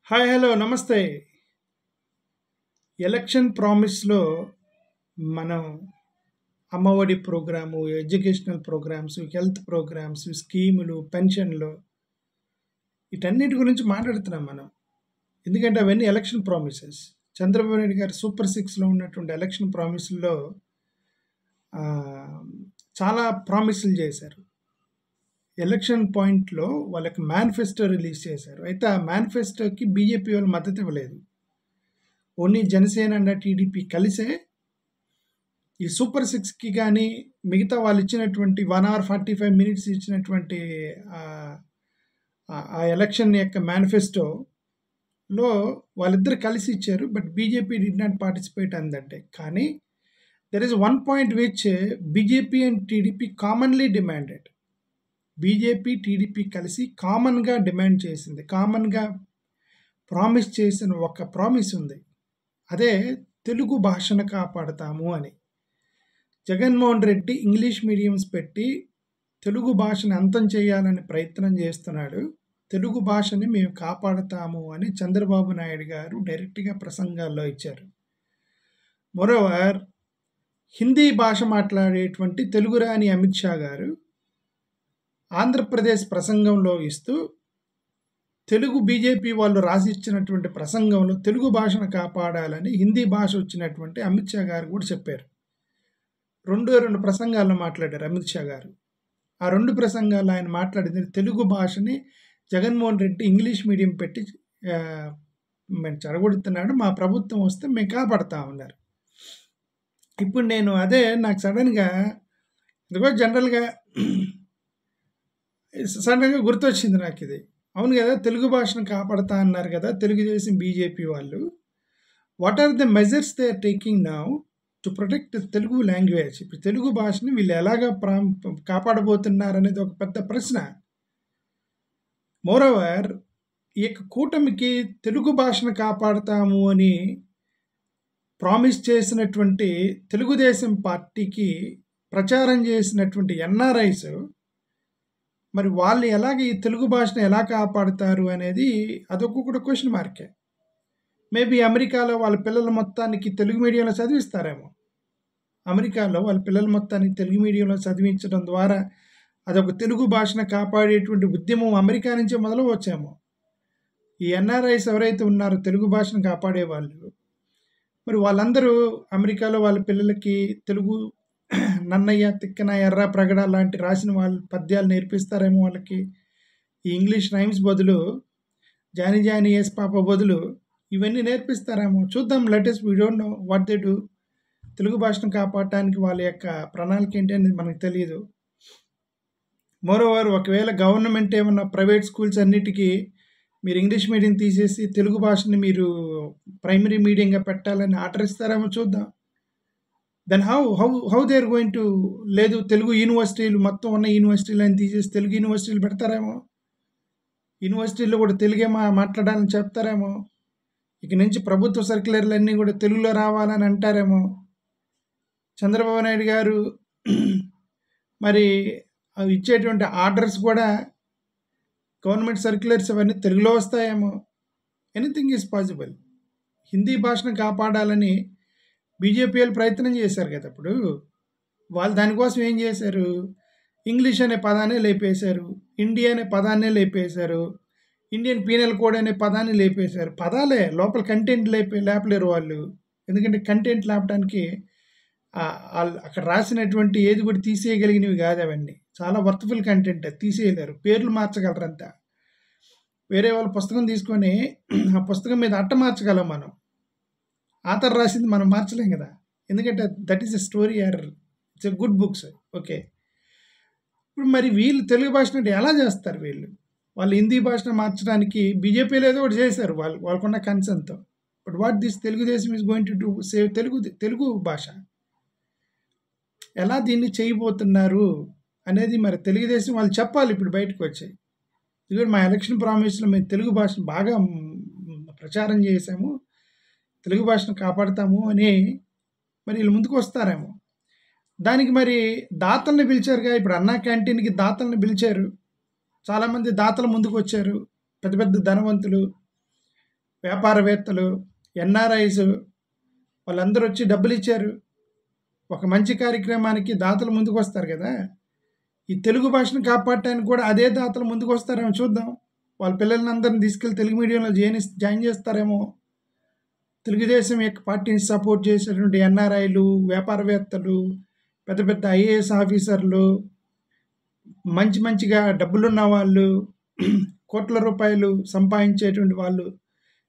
Hi hello నమస్తే. Election ప్రామిస్‌లో మనం Ammavodi programme, educational programmes, health programmes, స్కీములు, పెన్షన్‌లు వీటన్నిటి గురించి మాట్లాడుతున్నాం మనం. ఎందుకంటే అవన్నీ ఎలక్షన్ ప్రామిసెస్. చంద్రబాబు నాయుడు గారు సూపర్ సిక్స్‌లో ఉన్నటువంటి ఎలక్షన్ ప్రామిస్‌ల్లో ఆహ్, చాలా ప్రామిస్‌లు చేశారు. ఎలక్షన్ పాయింట్‌లో వాళ్ళకి మేనిఫెస్టో రిలీజ్ చేశారు. అయితే ఆ మేనిఫెస్టోకి బీజేపీ వాళ్ళు మద్దతు ఇవ్వలేదు. ఓన్లీ జనసేన అండ్ టీడీపీ కలిసే ఈ సూపర్ సిక్స్‌కి గానీ, మిగతా వాళ్ళు ఇచ్చినటువంటి 1 అవర్ 45 మినిట్స్ ఇచ్చినటువంటి ఆహ్, ఆ ఎలక్షన్ యొక్క మేనిఫెస్టోలో వాళ్ళిద్దరూ కలిసి ఇచ్చారు. But BJP did not participate on that day. కానీ there is one point which BJP and TDP commonly demanded. BJP, TDP కలిసి కామన్‌గా డిమాండ్ చేసింది. కామన్‌గా ప్రామిస్ చేసిన ఒక ప్రామిస్ ఉంది. అదే తెలుగు భాషను కాపాడతాము అని. జగన్మోహన్ రెడ్డి ఇంగ్లీష్ మీడియమ్స్ పెట్టి తెలుగు భాషను అంతం చేయాలని ప్రయత్నం చేస్తున్నాడు. తెలుగు భాషని మేము కాపాడతాము అని చంద్రబాబు నాయుడు గారు డైరెక్ట్‌గా ప్రసంగాల్లో ఇచ్చారు. మోరోవర్ హిందీ భాష మాట్లాడేటువంటి తెలుగు రాని అమిత్ షా గారు ఆంధ్రప్రదేశ్ ప్రసంగంలో ఇస్తూ తెలుగు బీజేపీ వాళ్ళు రాసిచ్చినటువంటి ప్రసంగంలో తెలుగు భాషను కాపాడాలని హిందీ భాష వచ్చినటువంటి అమిత్ షా గారు కూడా చెప్పారు. రెండు ప్రసంగాల్లో మాట్లాడారు అమిత్ షా గారు. ఆ 2 ప్రసంగాల్లో ఆయన మాట్లాడింది తెలుగు భాషని జగన్మోహన్ రెడ్డి ఇంగ్లీష్ మీడియం పెట్టి ఆహ్, మేము చెడగొడుతున్నాడు. మా ప్రభుత్వం వస్తే మేము కాపాడతామన్నారు. ఇప్పుడు నేను నాకు సడెన్‌గా ఇదిగో జనరల్‌గా సడెన్‌గా గుర్తొచ్చింది నాకిది. అవును గదా! తెలుగు భాషను కాపాడతా అన్నారు గదా! తెలుగుదేశం, బీజేపీ వాళ్ళు. What are the measures they are taking now to protect Telugu language? ఇప్పుడు తెలుగు భాషని వీళ్ళు ఎలాగా కాపాడబోతున్నారనేది ఒక పెద్ద ప్రశ్న. మోరోవర్ ఈ యొక్క కూటమికి తెలుగు భాషను కాపాడతాము అని ప్రామిస్ చేసినటువంటి తెలుగుదేశం పార్టీకి ప్రచారం చేసినటువంటి ఎన్ఆర్ఐస్ మరి వాళ్ళు ఎలాగ ఈ తెలుగు భాషను ఎలా కాపాడుతారు అనేది అదొక కూడా క్వెషన్ మార్కే. మేబీ అమెరికాలో వాళ్ళ పిల్లల మొత్తానికి తెలుగు మీడియంలో చదివిస్తారేమో. అమెరికాలో వాళ్ళ పిల్లల మొత్తానికి తెలుగు మీడియంలో చదివించడం ద్వారా అదొక తెలుగు భాషను కాపాడేటువంటి ఉద్యమం అమెరికా నుంచే మొదలవచ్చేమో. ఈ ఎన్ఆర్ఐస్ ఎవరైతే ఉన్నారో తెలుగు భాషను కాపాడేవాళ్ళు, మరి వాళ్ళందరూ అమెరికాలో వాళ్ళ పిల్లలకి తెలుగు నన్నయ్య, తిక్కన, ఎర్ర, ప్రగడ లాంటి రాసిన వాళ్ళు పద్యాలు నేర్పిస్తారేమో వాళ్ళకి. ఈ ఇంగ్లీష్ రైమ్స్ బదులు జానీ జానీ యేసు పాప బదులు ఇవన్నీ నేర్పిస్తారేమో. చూద్దాం. Let we don't know what they do. Telugu భాషను కాపాడటానికి వాళ్ళ యొక్క ప్రణాళిక ఏంటి అనేది మనకు తెలీదు. మోరోవర్ ఒకవేళ గవర్నమెంట్ ఏమన్నా ప్రైవేట్ స్కూల్స్ అన్నిటికీ మీరు ఇంగ్లీష్ మీడియం తీసేసి తెలుగు భాషని మీరు ప్రైమరీ మీడియంగా పెట్టాలని ఆర్డర్ ఇస్తారేమో చూద్దాం. Then how they are going to లేదు తెలుగు యూనివర్సిటీలు మొత్తం ఉన్న యూనివర్సిటీలని తీసేసి తెలుగు యూనివర్సిటీలు పెడతారేమో. యూనివర్సిటీల్లో కూడా తెలుగే మాట్లాడాలని చెప్తారేమో. ఇక నుంచి ప్రభుత్వ సర్క్యులర్‌లన్నీ కూడా తెలుగులో రావాలని అంటారేమో. చంద్రబాబు నాయుడు గారు మరి అవి ఇచ్చేటువంటి ఆర్డర్స్ కూడా గవర్నమెంట్ సర్క్యులర్స్ అవన్నీ తెలుగులో వస్తాయేమో. Anything is possible. హిందీ భాషను కాపాడాలని బీజేపీ వాళ్ళు ప్రయత్నం చేశారు కదా! అప్పుడు. వాళ్ళు దానికోసం ఏం చేశారు? ఇంగ్లీష్ అనే పదాన్నే లేపేశారు. ఇండియా అనే పదాన్నే లేపేశారు. ఇండియన్ పీనల్ కోడ్ అనే పదాన్ని లేపేశారు. పదాలే లోపల కంటెంట్ లేపలేరు వాళ్ళు. ఎందుకంటే కంటెంట్ లేపడానికి అక్కడ రాసినటువంటి ఏది కూడా తీసేయగలిగినవి కాదు అవన్నీ. చాలా వర్త్‌ఫుల్ కంటెంట్ తీసేయలేరు. పేర్లు మార్చగలరంతా. వేరే వాళ్ళ పుస్తకం తీసుకొని ఆ పుస్తకం మీద అట్ట మార్చగలం మనం. ఆథర్ రాసింది మనం మార్చలేం కదా! ఎందుకంటే that is a story or it's a good books. Okay. ఇప్పుడు మరి వీళ్ళు తెలుగు భాషను ఎలా చేస్తారు వీళ్ళు? వాళ్ళు హిందీ భాషను మార్చడానికి బీజేపీలో ఏదో ఒకటి చేశారు వాళ్ళకున్న కన్సర్న్‌తో. But what this Telugu Desam is going to do save Telugu భాష. ఎలా దీన్ని చేయబోతున్నారు అనేది మరి తెలుగుదేశం వాళ్ళు చెప్పాలి ఇప్పుడు బయటకొచ్చి. ఇదిగోండి మా ఎలక్షన్ ప్రామిస్‌లో మేము తెలుగు భాషను బాగా ప్రచారం చేశాము. తెలుగు భాషను కాపాడతాము అని మరి వీళ్ళు ముందుకొస్తారేమో. దానికి మరి దాతల్ని పిలిచారుగా. ఇప్పుడు అన్నా క్యాంటీన్‌కి దాతల్ని పిలిచారు. చాలామంది దాతలు ముందుకొచ్చారు. పెద్ద పెద్ద ధనవంతులు. వ్యాపారవేత్తలు, ఎన్ఆర్ఐస్ వాళ్ళందరూ వచ్చి డబ్బులు ఇచ్చారు. ఒక మంచి కార్యక్రమానికి దాతలు ముందుకు వస్తారు కదా. ఈ తెలుగు భాషను కాపాడటానికి కూడా అదే దాతలు ముందుకు వస్తారేమో చూద్దాం. వాళ్ళ పిల్లల్ని అందరిని తీసుకెళ్ళి తెలుగు మీడియంలో జాయిన్ చేస్తారేమో. తెలుగుదేశం యొక్క పార్టీని సపోర్ట్ చేసేటువంటి ఎన్ఆర్ఐలు, వ్యాపారవేత్తలు, పెద్ద పెద్ద ఐఏఎస్ ఆఫీసర్లు, మంచిగా డబ్బులున్న వాళ్ళు, కోట్ల రూపాయలు సంపాదించేటువంటి వాళ్ళు,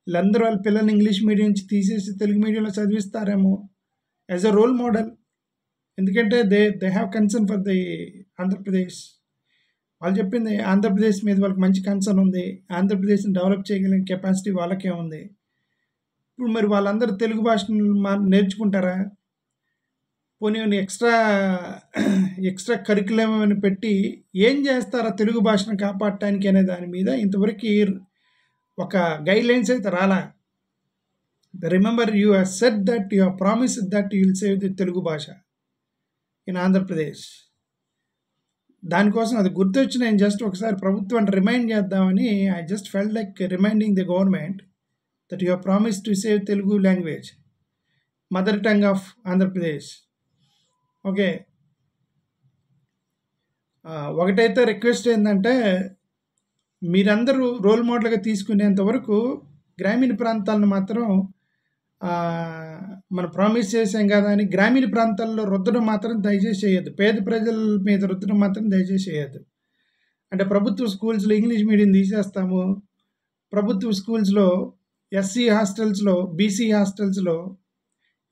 వీళ్ళందరూ వాళ్ళ పిల్లల్ని ఇంగ్లీష్ మీడియం నుంచి తీసేసి తెలుగు మీడియంలో చదివిస్తారేమో యాజ్ అ రోల్ మోడల్. ఎందుకంటే they have concern for the Andhra Pradesh. వాళ్ళు చెప్పింది ఆంధ్రప్రదేశ్ మీద వాళ్ళకి మంచి కన్సర్న్ ఉంది. ఆంధ్రప్రదేశ్ని డెవలప్ చేయగలిగిన కెపాసిటీ వాళ్ళకే ఉంది. ఇప్పుడు మరి వాళ్ళందరూ తెలుగు భాషను నేర్చుకుంటారా? పోనీ ఎక్స్ట్రా కరికులం అని పెట్టి ఏం చేస్తారా తెలుగు భాషను కాపాడటానికి అనే దాని మీద ఇంతవరకు ఒక గైడ్ లైన్స్ అయితే రాలా. Remember, you have said that, you have promised that you will save the Telugu భాష ఇన్ ఆంధ్రప్రదేశ్. దానికోసం అది గుర్తొచ్చి నేను జస్ట్ ఒకసారి ప్రభుత్వాన్ని రిమైండ్ చేద్దామని I just felt like reminding the government that you have promised to save Telugu language, mother tongue of Andhra Pradesh. Okay, ఒకటైతే request ఏంటంటే మీరందరూ రోల్ మోడల్గా తీసుకునేంత వరకు గ్రామీణ ప్రాంతాలను మాత్రం మనం ప్రామిస్ చేసాం కదా అని గ్రామీణ ప్రాంతాల్లో రుద్దడం మాత్రం దయచేసి చేయొద్దు. పేద ప్రజల మీద రుద్దడం మాత్రం దయచేసి చేయొద్దు. అంటే ప్రభుత్వ స్కూల్స్లో ఇంగ్లీష్ మీడియం తీసేస్తాము, ప్రభుత్వ స్కూల్స్లో ఎస్సీ హాస్టల్స్లో, బీసీ హాస్టల్స్లో,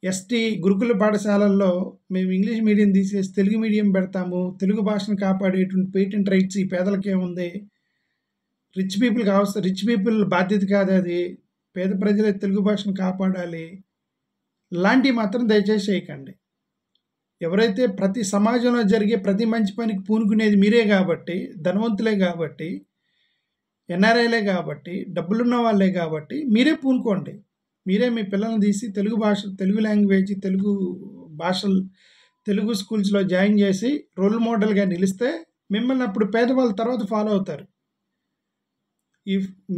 ఎస్టీ గురుకుల పాఠశాలల్లో మేము ఇంగ్లీష్ మీడియం తీసేసి తెలుగు మీడియం పెడతాము, తెలుగు భాషను కాపాడేటువంటి పేటెంట్ రైట్స్ ఈ పేదలకే ఉంది, రిచ్ పీపుల్ బాధ్యత కాదు అది, పేద ప్రజలే తెలుగు భాషను కాపాడాలి, లాంటివి మాత్రం దయచేసి చేయకండి. ఎవరైతే ప్రతి సమాజంలో జరిగే ప్రతి మంచి పనికి పూనుకునేది మీరే కాబట్టి, ధనవంతులే కాబట్టి, ఎన్ఆర్ఐలే కాబట్టి, డబ్బులున్న వాళ్ళే కాబట్టి మీరే పూనుకోండి. మీరే మీ పిల్లల్ని తీసి తెలుగు భాష, తెలుగు లాంగ్వేజ్, తెలుగు స్కూల్స్లో జాయిన్ చేసి రోల్ మోడల్గా నిలిస్తే మిమ్మల్ని అప్పుడు పేదవాళ్ళ తర్వాత ఫాలో అవుతారు.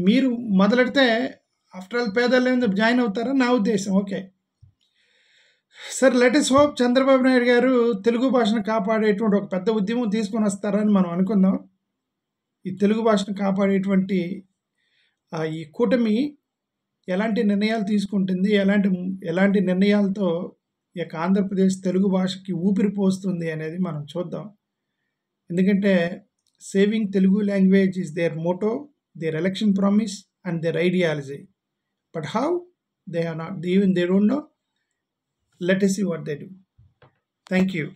మీరు మొదలెడితే ఆఫ్టర్ ఆల్ పేదలు జాయిన్ అవుతారని నా ఉద్దేశం. Okay sir, let us hope Chandrababu Naidu గారు తెలుగు భాషను కాపాడేటువంటి ఒక పెద్ద ఉద్యమం తీసుకొని వస్తారని మనం అనుకుందాం. ఈ తెలుగు భాషను కాపాడేటువంటి ఈ కూటమి ఎలాంటి నిర్ణయాలు తీసుకుంటుంది, ఎలాంటి నిర్ణయాలతో ఈ యొక్క ఆంధ్రప్రదేశ్ తెలుగు భాషకి ఊపిరి పోస్తుంది అనేది మనం చూద్దాం. ఎందుకంటే saving Telugu language is their motto, their election promise and their ideology. But how? They don't know. Let us see what they do. Thank you.